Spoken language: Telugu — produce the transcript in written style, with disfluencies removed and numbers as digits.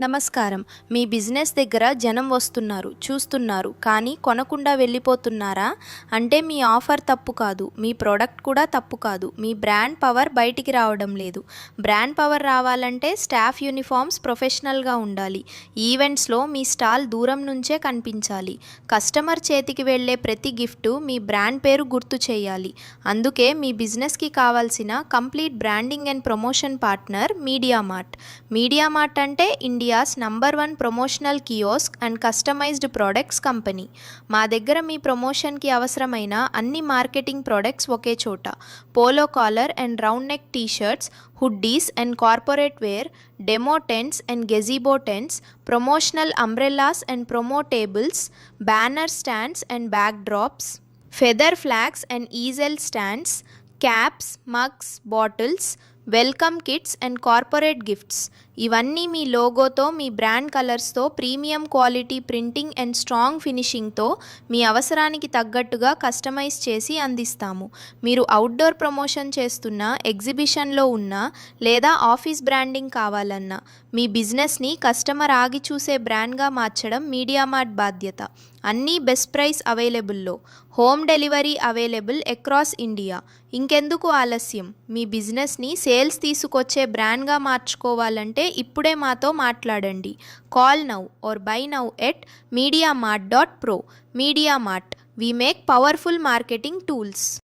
నమస్కారం. మీ బిజినెస్ దగ్గర జనం వస్తున్నారు, చూస్తున్నారు, కానీ కొనకుండా వెళ్ళిపోతున్నారా? అంటే మీ ఆఫర్ తప్పు కాదు, మీ ప్రోడక్ట్ కూడా తప్పు కాదు. మీ బ్రాండ్ పవర్ బయటికి రావడం లేదు. బ్రాండ్ పవర్ రావాలంటే స్టాఫ్ యూనిఫామ్స్ ప్రొఫెషనల్గా ఉండాలి. ఈవెంట్స్లో మీ స్టాల్ దూరం నుంచే కనిపించాలి. కస్టమర్ చేతికి వెళ్ళే ప్రతి గిఫ్ట్ మీ బ్రాండ్ పేరు గుర్తు చేయాలి. అందుకే మీ బిజినెస్కి కావాల్సిన complete branding and promotion partner MediaMart. MediaMart అంటే India's number 1 promotional kiosk and customized products company. మా దగ్గర మీ ప్రమోషన్కి అవసరమైన అన్ని మార్కెటింగ్ ప్రొడక్ట్స్ ఒకే చోట. Polo collar and round neck t-shirts, hoodies and corporate wear, demo tents and gazebo tents, promotional umbrellas and promo tables, banner stands and backdrops, feather flags and easel stands, caps, mugs, bottles, welcome kits and corporate gifts. ఇవన్నీ మీ లోగోతో, మీ బ్రాండ్ కలర్స్తో, premium quality printing and strong ఫినిషింగ్తో మీ అవసరానికి తగ్గట్టుగా కస్టమైజ్ చేసి అందిస్తాము. మీరు అవుట్డోర్ ప్రమోషన్ చేస్తున్నా, ఎగ్జిబిషన్లో ఉన్నా, లేదా ఆఫీస్ బ్రాండింగ్ కావాలన్నా, మీ బిజినెస్ని కస్టమర్ ఆగి చూసే బ్రాండ్గా మార్చడం మీడియామార్ట్ బాధ్యత. అన్నీ బెస్ట్ ప్రైస్ అవైలబుల్లో. Home delivery available across India. ఇంకెందుకు ఆలస్యం? మీ బిజినెస్ని సేల్స్ తీసుకొచ్చే బ్రాండ్గా మార్చుకోవాలంటే ఇప్పుడే మాతో మాట్లాడండి. Call now or buy now at mediamart.pro. Mediamart, we make powerful marketing tools.